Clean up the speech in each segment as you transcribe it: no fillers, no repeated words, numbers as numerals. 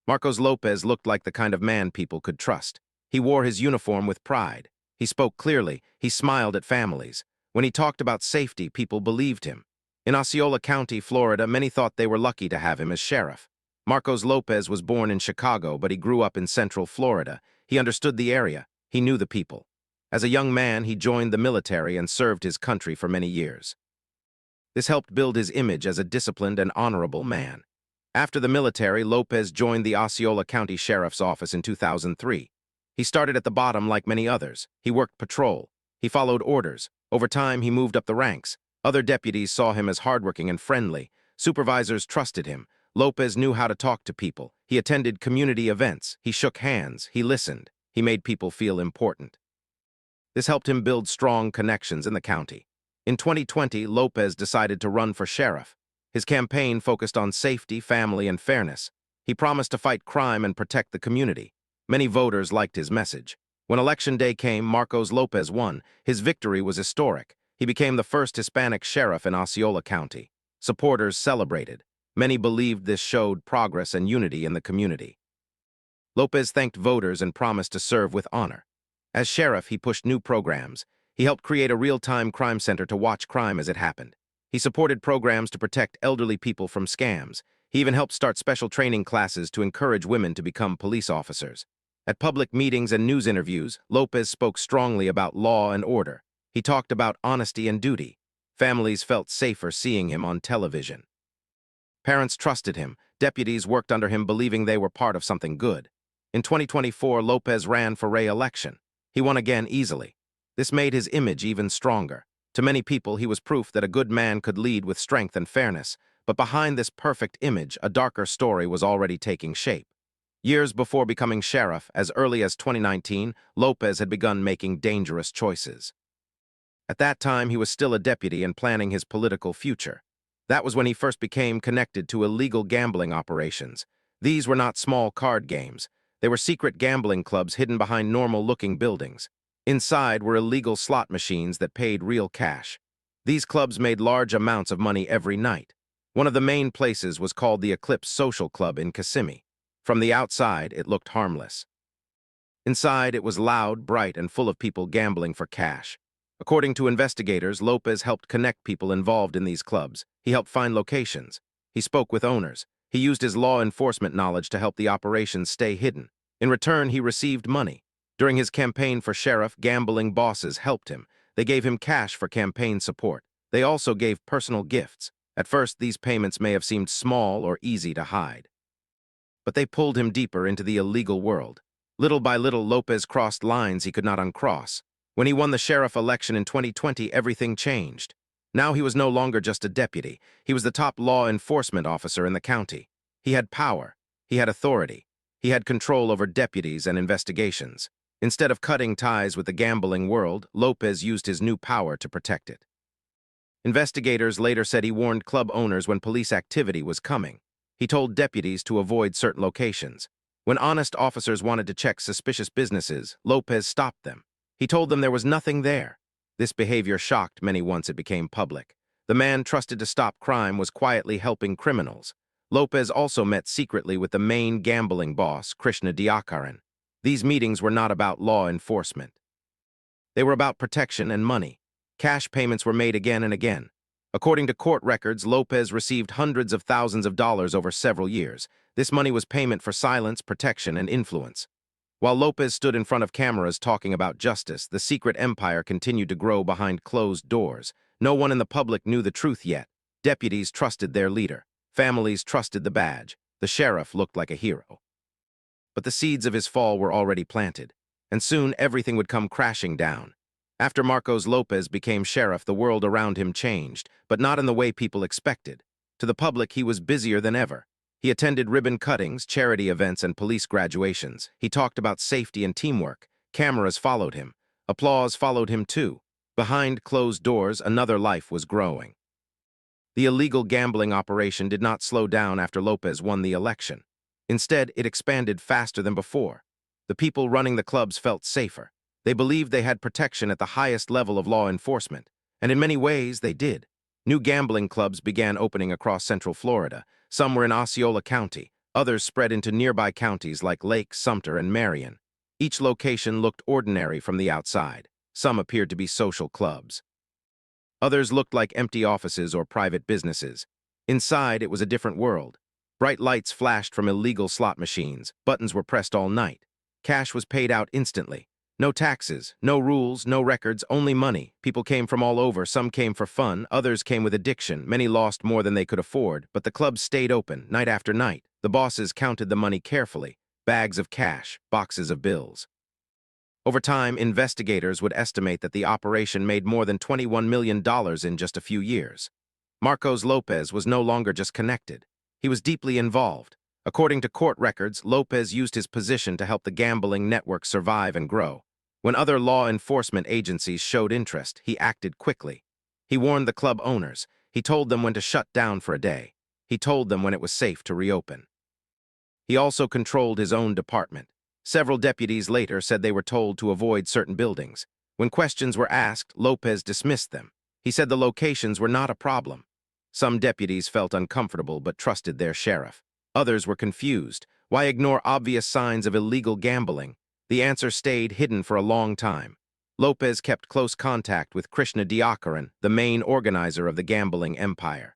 Marcos Lopez looked like the kind of man people could trust. He wore his uniform with pride. He spoke clearly. He smiled at families. When he talked about safety, people believed him. In Osceola County, Florida, many thought they were lucky to have him as sheriff. Marcos Lopez was born in Chicago, but he grew up in Central Florida. He understood the area. He knew the people. As a young man, he joined the military and served his country for many years. This helped build his image as a disciplined and honorable man. After the military, Lopez joined the Osceola County Sheriff's Office in 2003. He started at the bottom like many others. He worked patrol. He followed orders. Over time, he moved up the ranks. Other deputies saw him as hardworking and friendly. Supervisors trusted him. Lopez knew how to talk to people. He attended community events. He shook hands. He listened. He made people feel important. This helped him build strong connections in the county. In 2020, Lopez decided to run for sheriff. His campaign focused on safety, family, and fairness. He promised to fight crime and protect the community. Many voters liked his message. When election day came, Marcos Lopez won. His victory was historic. He became the first Hispanic sheriff in Osceola County. Supporters celebrated. Many believed this showed progress and unity in the community. Lopez thanked voters and promised to serve with honor. As sheriff, he pushed new programs. He helped create a real-time crime center to watch crime as it happened. He supported programs to protect elderly people from scams. He even helped start special training classes to encourage women to become police officers. At public meetings and news interviews, Lopez spoke strongly about law and order. He talked about honesty and duty. Families felt safer seeing him on television. Parents trusted him. Deputies worked under him believing they were part of something good. In 2024, Lopez ran for re-election. He won again easily. This made his image even stronger. To many people, he was proof that a good man could lead with strength and fairness. But behind this perfect image, a darker story was already taking shape. Years before becoming sheriff, as early as 2019, Lopez had begun making dangerous choices. At that time, he was still a deputy and planning his political future. That was when he first became connected to illegal gambling operations. These were not small card games. They were secret gambling clubs hidden behind normal-looking buildings. Inside were illegal slot machines that paid real cash. These clubs made large amounts of money every night. One of the main places was called the Eclipse Social Club in Kissimmee. From the outside, it looked harmless. Inside, it was loud, bright, and full of people gambling for cash. According to investigators, Lopez helped connect people involved in these clubs. He helped find locations. He spoke with owners. He used his law enforcement knowledge to help the operations stay hidden. In return, he received money. During his campaign for sheriff, gambling bosses helped him. They gave him cash for campaign support. They also gave personal gifts. At first, these payments may have seemed small or easy to hide. But they pulled him deeper into the illegal world. Little by little, Lopez crossed lines he could not uncross. When he won the sheriff election in 2020, everything changed. Now he was no longer just a deputy. He was the top law enforcement officer in the county. He had power. He had authority. He had control over deputies and investigations. Instead of cutting ties with the gambling world, Lopez used his new power to protect it. Investigators later said he warned club owners when police activity was coming. He told deputies to avoid certain locations. When honest officers wanted to check suspicious businesses, Lopez stopped them. He told them there was nothing there. This behavior shocked many once it became public. The man trusted to stop crime was quietly helping criminals. Lopez also met secretly with the main gambling boss, Krishna Diakaran. These meetings were not about law enforcement. They were about protection and money. Cash payments were made again and again. According to court records, Lopez received hundreds of thousands of dollars over several years. This money was payment for silence, protection, and influence. While Lopez stood in front of cameras talking about justice, the secret empire continued to grow behind closed doors. No one in the public knew the truth yet. Deputies trusted their leader. Families trusted the badge. The sheriff looked like a hero. But the seeds of his fall were already planted, and soon everything would come crashing down. After Marcos Lopez became sheriff, the world around him changed, but not in the way people expected. To the public, he was busier than ever. He attended ribbon cuttings, charity events, and police graduations. He talked about safety and teamwork. Cameras followed him. Applause followed him too. Behind closed doors, another life was growing. The illegal gambling operation did not slow down after Lopez won the election. Instead, it expanded faster than before. The people running the clubs felt safer. They believed they had protection at the highest level of law enforcement, and in many ways, they did. New gambling clubs began opening across Central Florida. Some were in Osceola County, Others spread into nearby counties like Lake, Sumter, and Marion. Each location looked ordinary from the outside. Some appeared to be social clubs. Others looked like empty offices or private businesses. Inside, it was a different world. Bright lights flashed from illegal slot machines. Buttons were pressed all night. Cash was paid out instantly. No taxes, no rules, no records, only money. People came from all over. Some came for fun, others came with addiction. Many lost more than they could afford, but the clubs stayed open, night after night. The bosses counted the money carefully. Bags of cash, boxes of bills. Over time, investigators would estimate that the operation made more than $21 million in just a few years. Marcos Lopez was no longer just connected. He was deeply involved. According to court records, Lopez used his position to help the gambling network survive and grow. When other law enforcement agencies showed interest, he acted quickly. He warned the club owners. He told them when to shut down for a day. He told them when it was safe to reopen. He also controlled his own department. Several deputies later said they were told to avoid certain buildings. When questions were asked, Lopez dismissed them. He said the locations were not a problem. Some deputies felt uncomfortable but trusted their sheriff. Others were confused. Why ignore obvious signs of illegal gambling? The answer stayed hidden for a long time. Lopez kept close contact with Krishna Diakaran, the main organizer of the gambling empire.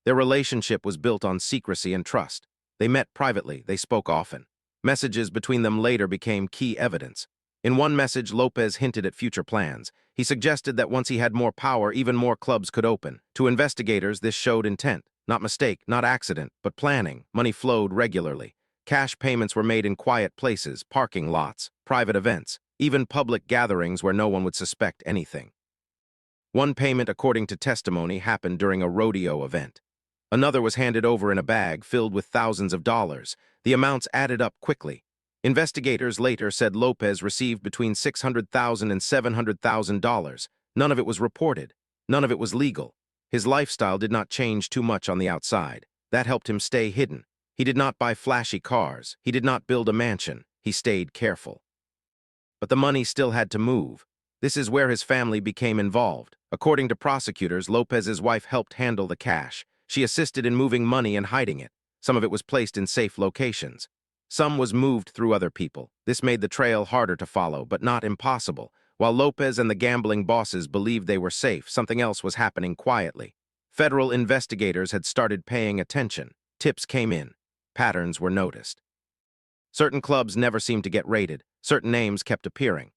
Their relationship was built on secrecy and trust. They met privately, they spoke often. Messages between them later became key evidence. In one message, Lopez hinted at future plans. He suggested that once he had more power, even more clubs could open. To investigators, this showed intent. Not mistake, not accident, but planning. Money flowed regularly. Cash payments were made in quiet places, parking lots, private events, even public gatherings where no one would suspect anything. One payment, according to testimony, happened during a rodeo event. Another was handed over in a bag filled with thousands of dollars. The amounts added up quickly. Investigators later said Lopez received between $600,000 and $700,000. None of it was reported. None of it was legal. His lifestyle did not change too much on the outside. That helped him stay hidden. He did not buy flashy cars. He did not build a mansion. He stayed careful. But the money still had to move. This is where his family became involved. According to prosecutors, Lopez's wife helped handle the cash. She assisted in moving money and hiding it. Some of it was placed in safe locations. Some was moved through other people. This made the trail harder to follow, but not impossible. While Lopez and the gambling bosses believed they were safe, something else was happening quietly. Federal investigators had started paying attention. Tips came in. Patterns were noticed. Certain clubs never seemed to get raided. Certain names kept appearing.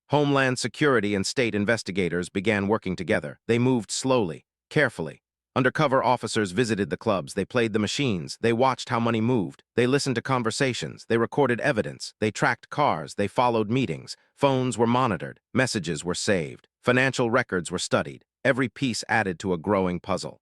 Homeland Security and state investigators began working together. They moved slowly, carefully. Undercover officers visited the clubs. They played the machines. They watched how money moved. They listened to conversations. They recorded evidence. They tracked cars. They followed meetings. Phones were monitored. Messages were saved. Financial records were studied. Every piece added to a growing puzzle.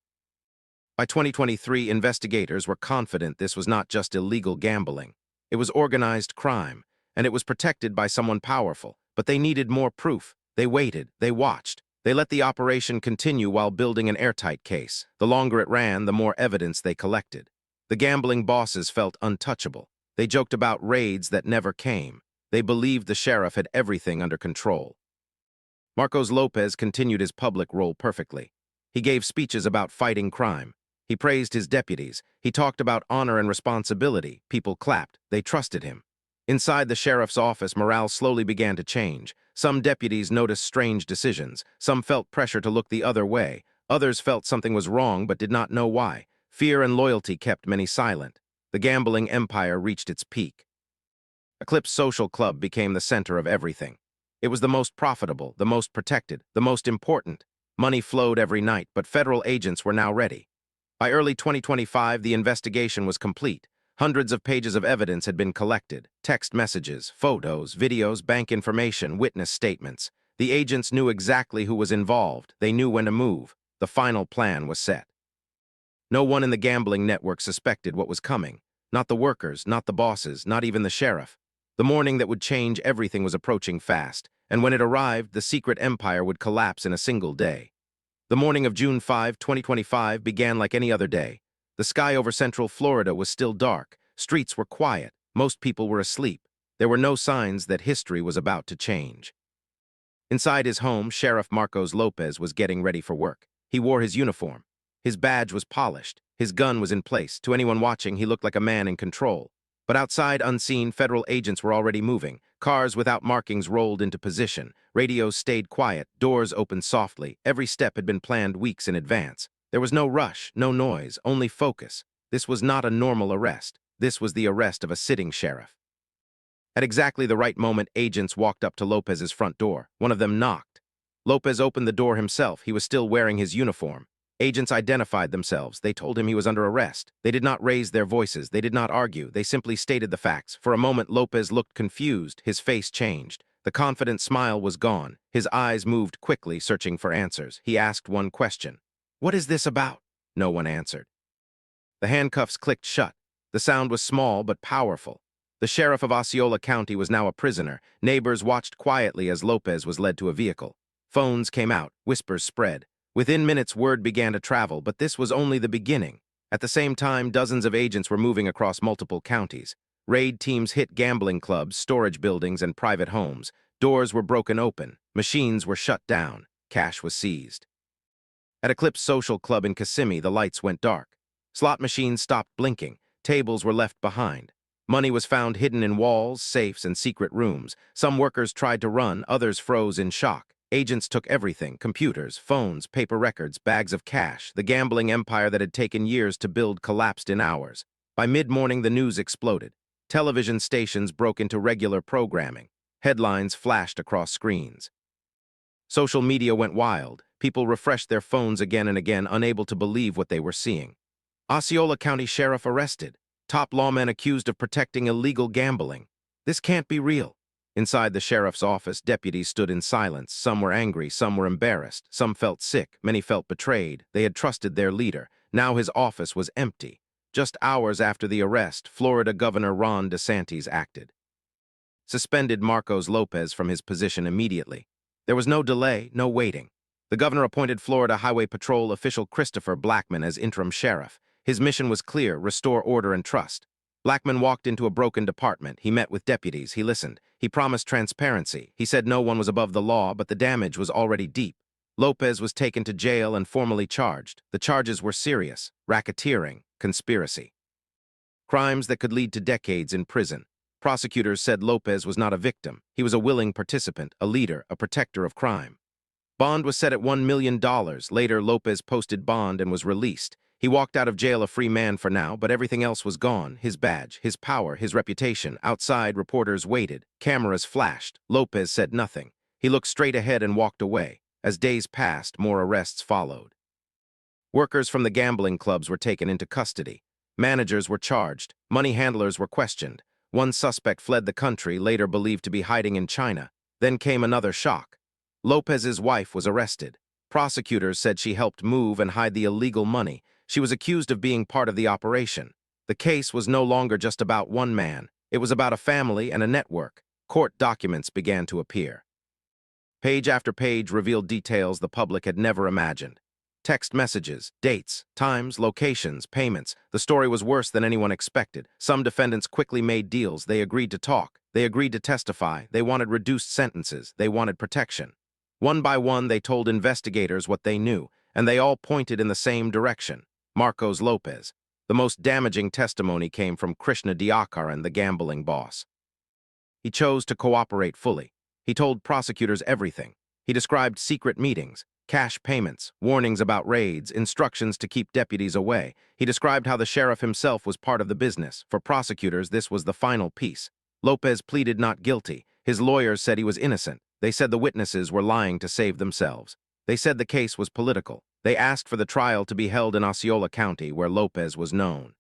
By 2023, investigators were confident this was not just illegal gambling. It was organized crime, and it was protected by someone powerful. But they needed more proof. They waited. They watched. They let the operation continue while building an airtight case. The longer it ran, the more evidence they collected. The gambling bosses felt untouchable. They joked about raids that never came. They believed the sheriff had everything under control. Marcos Lopez continued his public role perfectly. He gave speeches about fighting crime. He praised his deputies. He talked about honor and responsibility. People clapped. They trusted him. Inside the sheriff's office, morale slowly began to change. Some deputies noticed strange decisions. Some felt pressure to look the other way. Others felt something was wrong but did not know why. Fear and loyalty kept many silent. The gambling empire reached its peak. Eclipse Social Club became the center of everything. It was the most profitable, the most protected, the most important. Money flowed every night, but federal agents were now ready. By early 2025, the investigation was complete. Hundreds of pages of evidence had been collected. Text messages, photos, videos, bank information, witness statements. The agents knew exactly who was involved. They knew when to move. The final plan was set. No one in the gambling network suspected what was coming. Not the workers, not the bosses, not even the sheriff. The morning that would change everything was approaching fast, and when it arrived, the secret empire would collapse in a single day. The morning of June 5, 2025 began like any other day. The sky over central Florida was still dark. Streets were quiet. Most people were asleep. There were no signs that history was about to change. Inside his home, Sheriff Marcos Lopez was getting ready for work. He wore his uniform. His badge was polished. His gun was in place. To anyone watching, he looked like a man in control. But outside, unseen, federal agents were already moving. Cars without markings rolled into position. Radios stayed quiet. Doors opened softly. Every step had been planned weeks in advance. There was no rush, no noise, only focus. This was not a normal arrest. This was the arrest of a sitting sheriff. At exactly the right moment, agents walked up to Lopez's front door. One of them knocked. Lopez opened the door himself. He was still wearing his uniform. Agents identified themselves. They told him he was under arrest. They did not raise their voices. They did not argue. They simply stated the facts. For a moment, Lopez looked confused. His face changed. The confident smile was gone. His eyes moved quickly, searching for answers. He asked one question. "What is this about?" No one answered. The handcuffs clicked shut. The sound was small but powerful. The sheriff of Osceola County was now a prisoner. Neighbors watched quietly as Lopez was led to a vehicle. Phones came out. Whispers spread. Within minutes, word began to travel, but this was only the beginning. At the same time, dozens of agents were moving across multiple counties. Raid teams hit gambling clubs, storage buildings, and private homes. Doors were broken open. Machines were shut down. Cash was seized. At Eclipse Social Club in Kissimmee, the lights went dark. Slot machines stopped blinking. Tables were left behind. Money was found hidden in walls, safes, and secret rooms. Some workers tried to run, others froze in shock. Agents took everything: computers, phones, paper records, bags of cash. The gambling empire that had taken years to build collapsed in hours. By mid-morning, the news exploded. Television stations broke into regular programming. Headlines flashed across screens. Social media went wild. People refreshed their phones again and again, unable to believe what they were seeing. Osceola County Sheriff arrested. Top lawmen accused of protecting illegal gambling. This can't be real. Inside the sheriff's office, deputies stood in silence. Some were angry, some were embarrassed, some felt sick, many felt betrayed. They had trusted their leader. Now his office was empty. Just hours after the arrest, Florida Governor Ron DeSantis acted. Suspended Marcos Lopez from his position immediately. There was no delay, no waiting. The governor appointed Florida Highway Patrol official Christopher Blackman as interim sheriff. His mission was clear: restore order and trust. Blackman walked into a broken department. He met with deputies. He listened. He promised transparency. He said no one was above the law, but the damage was already deep. Lopez was taken to jail and formally charged. The charges were serious: racketeering, conspiracy. Crimes that could lead to decades in prison. Prosecutors said Lopez was not a victim. He was a willing participant, a leader, a protector of crime. Bond was set at $1 million. Later, Lopez posted bond and was released. He walked out of jail a free man for now, but everything else was gone: his badge, his power, his reputation. Outside, reporters waited. Cameras flashed. Lopez said nothing. He looked straight ahead and walked away. As days passed, more arrests followed. Workers from the gambling clubs were taken into custody. Managers were charged. Money handlers were questioned. One suspect fled the country, later believed to be hiding in China. Then came another shock. Lopez's wife was arrested. Prosecutors said she helped move and hide the illegal money. She was accused of being part of the operation. The case was no longer just about one man. It was about a family and a network. Court documents began to appear. Page after page revealed details the public had never imagined. Text messages, dates, times, locations, payments. The story was worse than anyone expected. Some defendants quickly made deals. They agreed to talk. They agreed to testify. They wanted reduced sentences. They wanted protection. One by one, they told investigators what they knew, and they all pointed in the same direction: Marcos Lopez. The most damaging testimony came from Krishna Diakaran, the gambling boss. He chose to cooperate fully. He told prosecutors everything. He described secret meetings, cash payments, warnings about raids, instructions to keep deputies away. He described how the sheriff himself was part of the business. For prosecutors, this was the final piece. Lopez pleaded not guilty. His lawyers said he was innocent. They said the witnesses were lying to save themselves. They said the case was political. They asked for the trial to be held in Osceola County, where Lopez was known,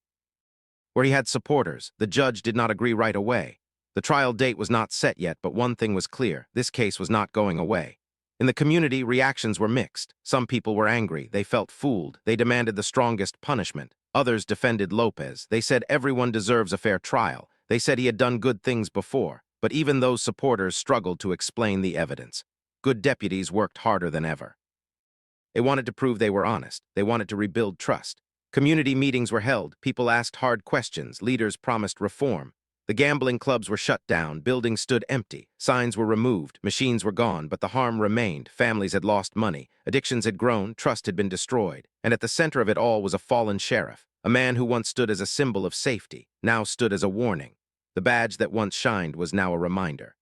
where he had supporters. The judge did not agree right away. The trial date was not set yet, but one thing was clear: this case was not going away. In the community, reactions were mixed. Some people were angry. They felt fooled. They demanded the strongest punishment. Others defended Lopez. They said everyone deserves a fair trial. They said he had done good things before. But even those supporters struggled to explain the evidence. Good deputies worked harder than ever. They wanted to prove they were honest. They wanted to rebuild trust. Community meetings were held. People asked hard questions. Leaders promised reform. The gambling clubs were shut down, buildings stood empty, signs were removed, machines were gone, but the harm remained. Families had lost money, addictions had grown, trust had been destroyed. And at the center of it all was a fallen sheriff, a man who once stood as a symbol of safety, now stood as a warning. The badge that once shined was now a reminder.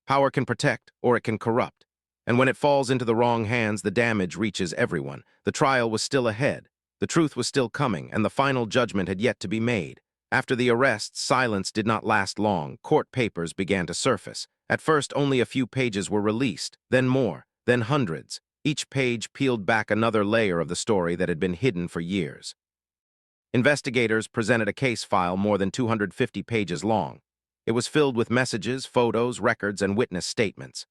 Power can protect, or it can corrupt. And when it falls into the wrong hands, the damage reaches everyone. The trial was still ahead. The truth was still coming, and the final judgment had yet to be made. After the arrests, silence did not last long. Court papers began to surface. At first, only a few pages were released, then more, then hundreds. Each page peeled back another layer of the story that had been hidden for years. Investigators presented a case file more than 250 pages long. It was filled with messages, photos, records, and witness statements.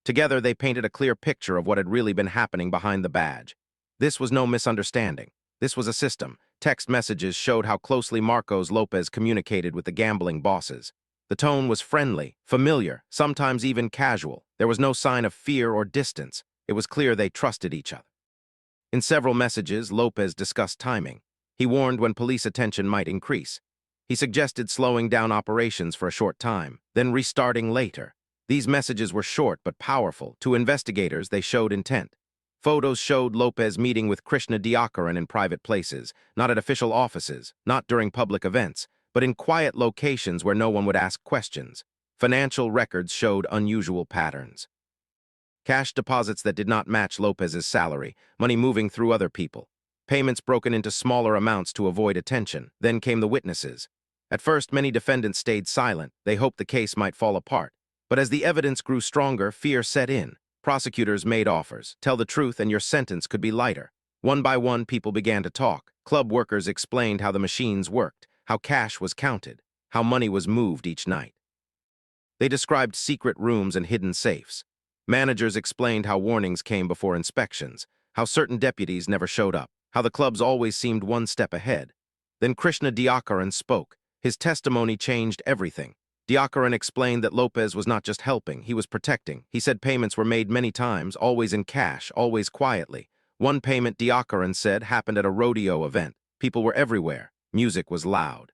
Together, they painted a clear picture of what had really been happening behind the badge. This was no misunderstanding. This was a system. Text messages showed how closely Marcos Lopez communicated with the gambling bosses. The tone was friendly, familiar, sometimes even casual. There was no sign of fear or distance. It was clear they trusted each other. In several messages, Lopez discussed timing. He warned when police attention might increase. He suggested slowing down operations for a short time, then restarting later. These messages were short but powerful. To investigators, they showed intent. Photos showed Lopez meeting with Krishna Diakaran in private places, not at official offices, not during public events, but in quiet locations where no one would ask questions. Financial records showed unusual patterns. Cash deposits that did not match Lopez's salary, money moving through other people. Payments broken into smaller amounts to avoid attention. Then came the witnesses. At first, many defendants stayed silent. They hoped the case might fall apart. But as the evidence grew stronger, fear set in. Prosecutors made offers. Tell the truth and your sentence could be lighter. One by one, people began to talk. Club workers explained how the machines worked, how cash was counted, how money was moved each night. They described secret rooms and hidden safes. Managers explained how warnings came before inspections, how certain deputies never showed up, how the clubs always seemed one step ahead. Then Krishna Diakaran spoke. His testimony changed everything. Diakaran explained that Lopez was not just helping, he was protecting. He said payments were made many times, always in cash, always quietly. One payment, Diakaran said, happened at a rodeo event. People were everywhere. Music was loud.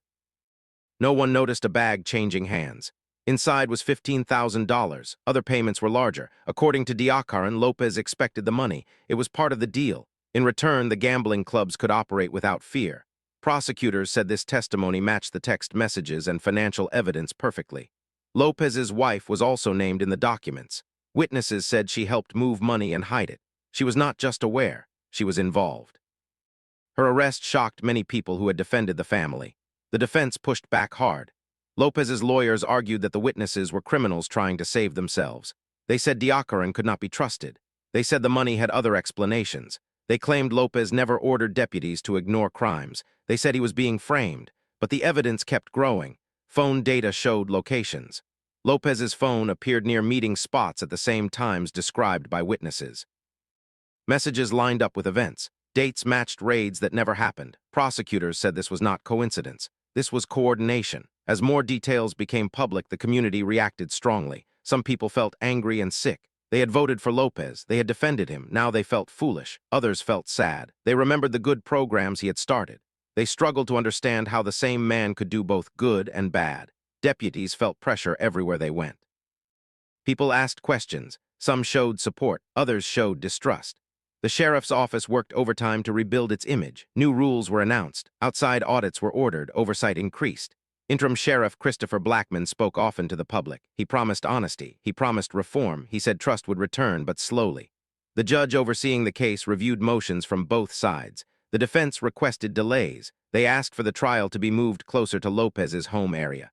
No one noticed a bag changing hands. Inside was $15,000. Other payments were larger. According to Diakaran, Lopez expected the money. It was part of the deal. In return, the gambling clubs could operate without fear. Prosecutors said this testimony matched the text messages and financial evidence perfectly. Lopez's wife was also named in the documents. Witnesses said she helped move money and hide it. She was not just aware, she was involved. Her arrest shocked many people who had defended the family. The defense pushed back hard. Lopez's lawyers argued that the witnesses were criminals trying to save themselves. They said Diakaran could not be trusted. They said the money had other explanations. They claimed Lopez never ordered deputies to ignore crimes. They said he was being framed, but the evidence kept growing. Phone data showed locations. Lopez's phone appeared near meeting spots at the same times described by witnesses. Messages lined up with events. Dates matched raids that never happened. Prosecutors said this was not coincidence. This was coordination. As more details became public, the community reacted strongly. Some people felt angry and sick. They had voted for Lopez. They had defended him. Now they felt foolish. Others felt sad. They remembered the good programs he had started. They struggled to understand how the same man could do both good and bad. Deputies felt pressure everywhere they went. People asked questions. Some showed support. Others showed distrust. The sheriff's office worked overtime to rebuild its image. New rules were announced. Outside audits were ordered. Oversight increased. Interim Sheriff Christopher Blackman spoke often to the public. He promised honesty. He promised reform. He said trust would return, but slowly. The judge overseeing the case reviewed motions from both sides. The defense requested delays. They asked for the trial to be moved closer to Lopez's home area.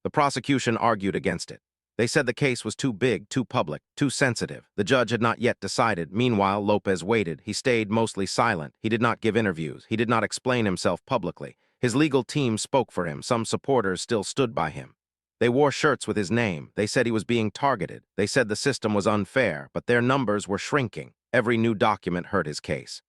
The prosecution argued against it. They said the case was too big, too public, too sensitive. The judge had not yet decided. Meanwhile, Lopez waited. He stayed mostly silent. He did not give interviews. He did not explain himself publicly. His legal team spoke for him. Some supporters still stood by him. They wore shirts with his name. They said he was being targeted. They said the system was unfair, but their numbers were shrinking. Every new document hurt his case.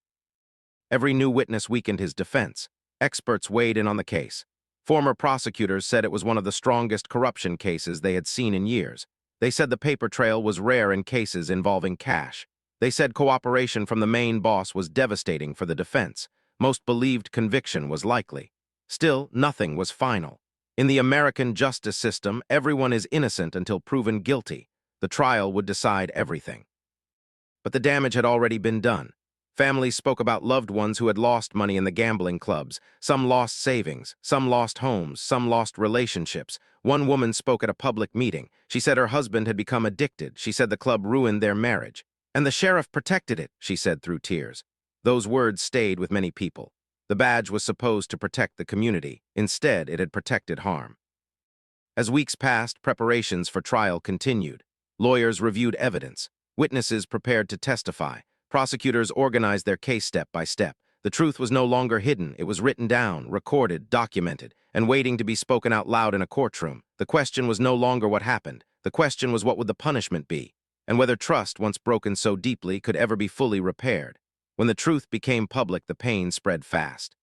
Every new witness weakened his defense. Experts weighed in on the case. Former prosecutors said it was one of the strongest corruption cases they had seen in years. They said the paper trail was rare in cases involving cash. They said cooperation from the main boss was devastating for the defense. Most believed conviction was likely. Still, nothing was final. In the American justice system, everyone is innocent until proven guilty. The trial would decide everything. But the damage had already been done. Families spoke about loved ones who had lost money in the gambling clubs. Some lost savings, some lost homes, some lost relationships. One woman spoke at a public meeting. She said her husband had become addicted. She said the club ruined their marriage. And the sheriff protected it, she said through tears. Those words stayed with many people. The badge was supposed to protect the community. Instead, it had protected harm. As weeks passed, preparations for trial continued. Lawyers reviewed evidence. Witnesses prepared to testify. Prosecutors organized their case step by step. The truth was no longer hidden. It was written down, recorded, documented, and waiting to be spoken out loud in a courtroom. The question was no longer what happened. The question was what would the punishment be, and whether trust, once broken so deeply, could ever be fully repaired. When the truth became public, the pain spread fast.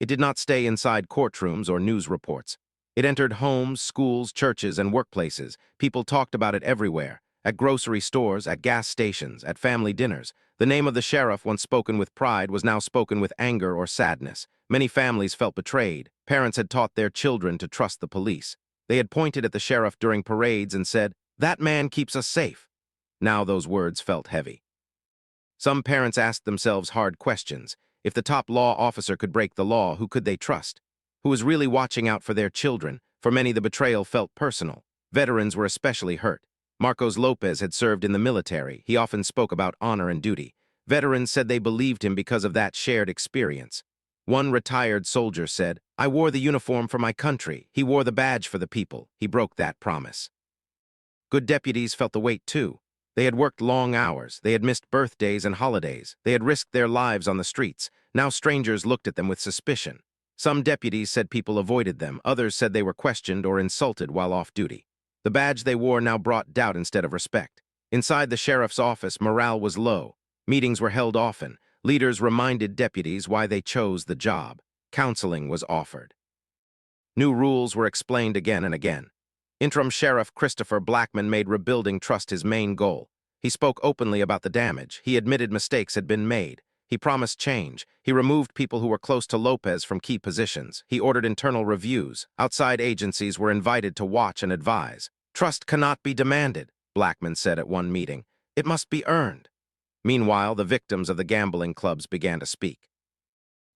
It did not stay inside courtrooms or news reports. It entered homes, schools, churches, and workplaces. People talked about it everywhere. At grocery stores, at gas stations, at family dinners. The name of the sheriff, once spoken with pride, was now spoken with anger or sadness. Many families felt betrayed. Parents had taught their children to trust the police. They had pointed at the sheriff during parades and said, "That man keeps us safe." Now those words felt heavy. Some parents asked themselves hard questions. If the top law officer could break the law, who could they trust? Who was really watching out for their children? For many, the betrayal felt personal. Veterans were especially hurt. Marcos Lopez had served in the military. He often spoke about honor and duty. Veterans said they believed him because of that shared experience. One retired soldier said, "I wore the uniform for my country. He wore the badge for the people. He broke that promise." Good deputies felt the weight too. They had worked long hours. They had missed birthdays and holidays. They had risked their lives on the streets. Now strangers looked at them with suspicion. Some deputies said people avoided them. Others said they were questioned or insulted while off duty. The badge they wore now brought doubt instead of respect. Inside the sheriff's office, morale was low. Meetings were held often. Leaders reminded deputies why they chose the job. Counseling was offered. New rules were explained again and again. Interim Sheriff Christopher Blackman made rebuilding trust his main goal. He spoke openly about the damage. He admitted mistakes had been made. He promised change. He removed people who were close to Lopez from key positions. He ordered internal reviews. Outside agencies were invited to watch and advise. "Trust cannot be demanded," Blackman said at one meeting. "It must be earned." Meanwhile, the victims of the gambling clubs began to speak.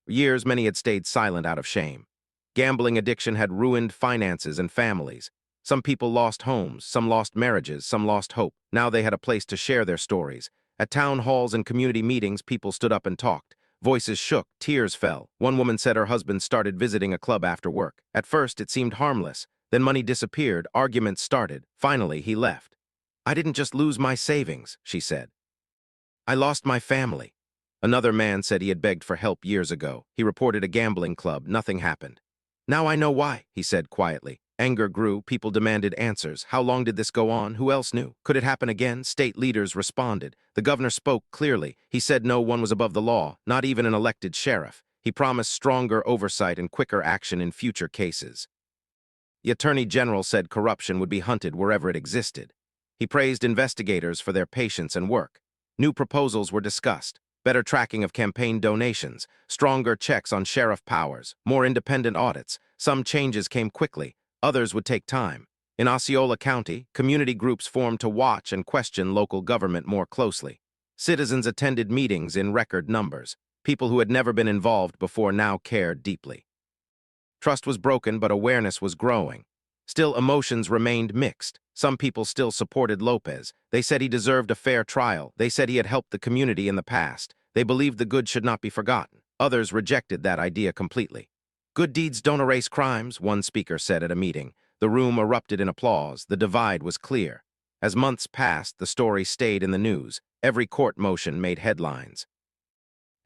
For years, many had stayed silent out of shame. Gambling addiction had ruined finances and families. Some people lost homes, some lost marriages, some lost hope. Now they had a place to share their stories. At town halls and community meetings, people stood up and talked. Voices shook, tears fell. One woman said her husband started visiting a club after work. At first, it seemed harmless. Then money disappeared, arguments started. Finally, he left. "I didn't just lose my savings," she said. "I lost my family." Another man said he had begged for help years ago. He reported a gambling club. Nothing happened. "Now I know why," he said quietly. Anger grew. People demanded answers. How long did this go on? Who else knew? Could it happen again? State leaders responded. The governor spoke clearly. He said no one was above the law, not even an elected sheriff. He promised stronger oversight and quicker action in future cases. The Attorney General said corruption would be hunted wherever it existed. He praised investigators for their patience and work. New proposals were discussed. Better tracking of campaign donations, stronger checks on sheriff powers, more independent audits. Some changes came quickly. Others would take time. In Osceola County, community groups formed to watch and question local government more closely. Citizens attended meetings in record numbers. People who had never been involved before now cared deeply. Trust was broken, but awareness was growing. Still, emotions remained mixed. Some people still supported Lopez. They said he deserved a fair trial. They said he had helped the community in the past. They believed the good should not be forgotten. Others rejected that idea completely. "Good deeds don't erase crimes," one speaker said at a meeting. The room erupted in applause. The divide was clear. As months passed, the story stayed in the news. Every court motion made headlines.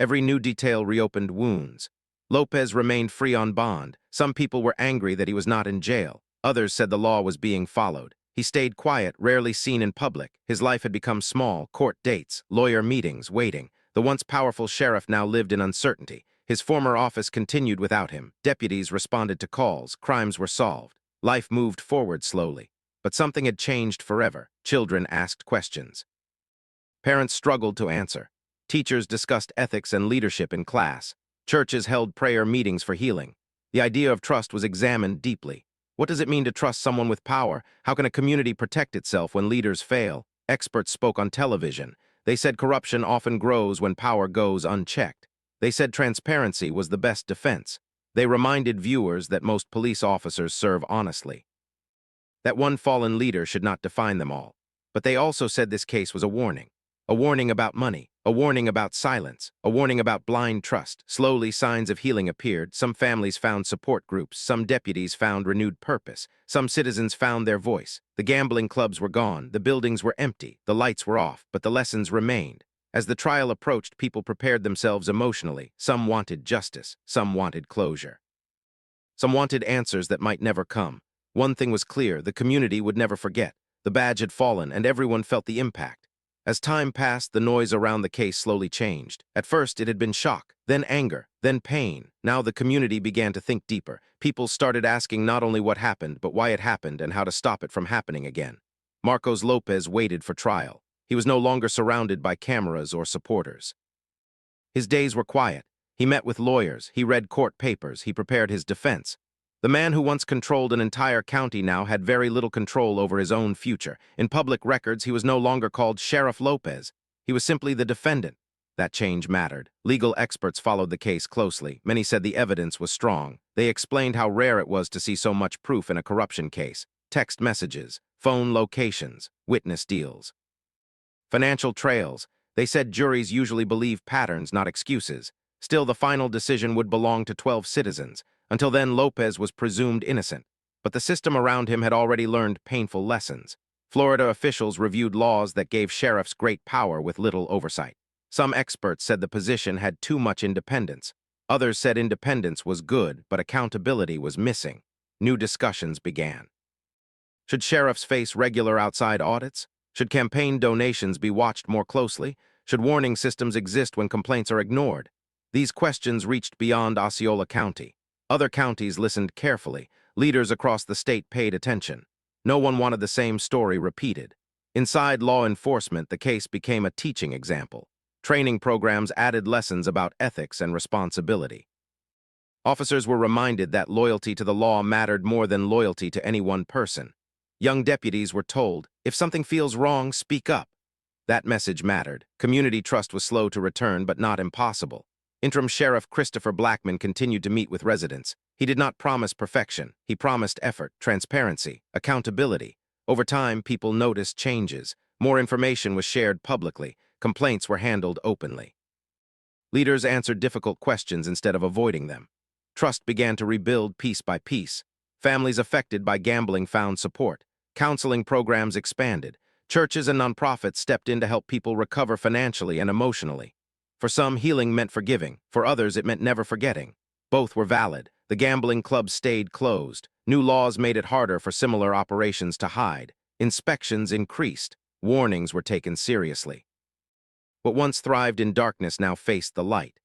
Every new detail reopened wounds. Lopez remained free on bond. Some people were angry that he was not in jail. Others said the law was being followed. He stayed quiet, rarely seen in public. His life had become small: court dates, lawyer meetings, waiting. The once powerful sheriff now lived in uncertainty. His former office continued without him. Deputies responded to calls. Crimes were solved. Life moved forward slowly. But something had changed forever. Children asked questions. Parents struggled to answer. Teachers discussed ethics and leadership in class. Churches held prayer meetings for healing. The idea of trust was examined deeply. What does it mean to trust someone with power? How can a community protect itself when leaders fail? Experts spoke on television. They said corruption often grows when power goes unchecked. They said transparency was the best defense. They reminded viewers that most police officers serve honestly, that one fallen leader should not define them all. But they also said this case was a warning about money, a warning about silence, a warning about blind trust. Slowly, signs of healing appeared. Some families found support groups, some deputies found renewed purpose, some citizens found their voice. The gambling clubs were gone, the buildings were empty, the lights were off, but the lessons remained. As the trial approached, people prepared themselves emotionally. Some wanted justice, some wanted closure. Some wanted answers that might never come. One thing was clear, the community would never forget. The badge had fallen, and everyone felt the impact. As time passed, the noise around the case slowly changed. At first, it had been shock, then anger, then pain. Now the community began to think deeper. People started asking not only what happened, but why it happened and how to stop it from happening again. Marcos Lopez waited for trial. He was no longer surrounded by cameras or supporters. His days were quiet. He met with lawyers, he read court papers, he prepared his defense. The man who once controlled an entire county now had very little control over his own future. In public records, he was no longer called Sheriff Lopez. He was simply the defendant. That change mattered. Legal experts followed the case closely. Many said the evidence was strong. They explained how rare it was to see so much proof in a corruption case. Text messages, phone locations, witness deals, financial trails. They said juries usually believe patterns, not excuses. Still, the final decision would belong to 12 citizens. Until then, Lopez was presumed innocent, but the system around him had already learned painful lessons. Florida officials reviewed laws that gave sheriffs great power with little oversight. Some experts said the position had too much independence. Others said independence was good, but accountability was missing. New discussions began. Should sheriffs face regular outside audits? Should campaign donations be watched more closely? Should warning systems exist when complaints are ignored? These questions reached beyond Osceola County. Other counties listened carefully. Leaders across the state paid attention. No one wanted the same story repeated. Inside law enforcement, the case became a teaching example. Training programs added lessons about ethics and responsibility. Officers were reminded that loyalty to the law mattered more than loyalty to any one person. Young deputies were told, if something feels wrong, speak up. That message mattered. Community trust was slow to return, but not impossible. Interim Sheriff Christopher Blackman continued to meet with residents. He did not promise perfection. He promised effort, transparency, accountability. Over time, people noticed changes. More information was shared publicly. Complaints were handled openly. Leaders answered difficult questions instead of avoiding them. Trust began to rebuild piece by piece. Families affected by gambling found support. Counseling programs expanded. Churches and nonprofits stepped in to help people recover financially and emotionally. For some, healing meant forgiving. For others, it meant never forgetting. Both were valid. The gambling clubs stayed closed. New laws made it harder for similar operations to hide. Inspections increased. Warnings were taken seriously. What once thrived in darkness now faced the light.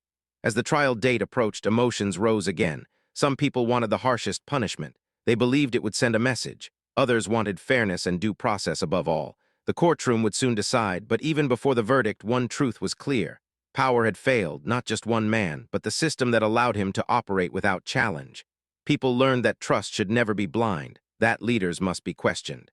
As the trial date approached, emotions rose again. Some people wanted the harshest punishment. They believed it would send a message. Others wanted fairness and due process above all. The courtroom would soon decide, but even before the verdict, one truth was clear. Power had failed, not just one man, but the system that allowed him to operate without challenge. People learned that trust should never be blind, that leaders must be questioned.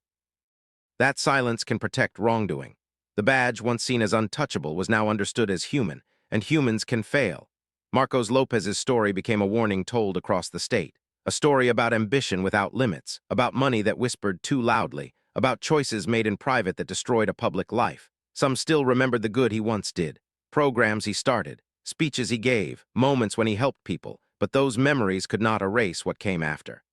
That silence can protect wrongdoing. The badge, once seen as untouchable, was now understood as human, and humans can fail. Marcos Lopez's story became a warning told across the state. A story about ambition without limits, about money that whispered too loudly, about choices made in private that destroyed a public life. Some still remembered the good he once did. Programs he started, speeches he gave, moments when he helped people, but those memories could not erase what came after.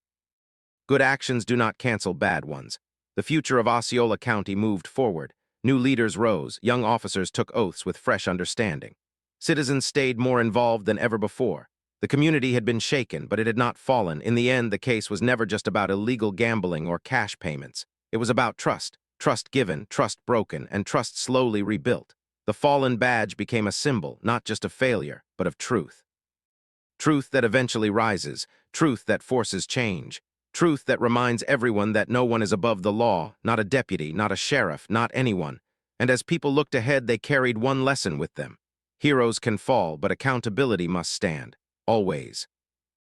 Good actions do not cancel bad ones. The future of Osceola County moved forward. New leaders rose, young officers took oaths with fresh understanding. Citizens stayed more involved than ever before. The community had been shaken, but it had not fallen. In the end, the case was never just about illegal gambling or cash payments. It was about trust. Trust given, trust broken, and trust slowly rebuilt. The fallen badge became a symbol, not just of failure, but of truth. Truth that eventually rises, truth that forces change, truth that reminds everyone that no one is above the law, not a deputy, not a sheriff, not anyone. And as people looked ahead, they carried one lesson with them. Heroes can fall, but accountability must stand. Always.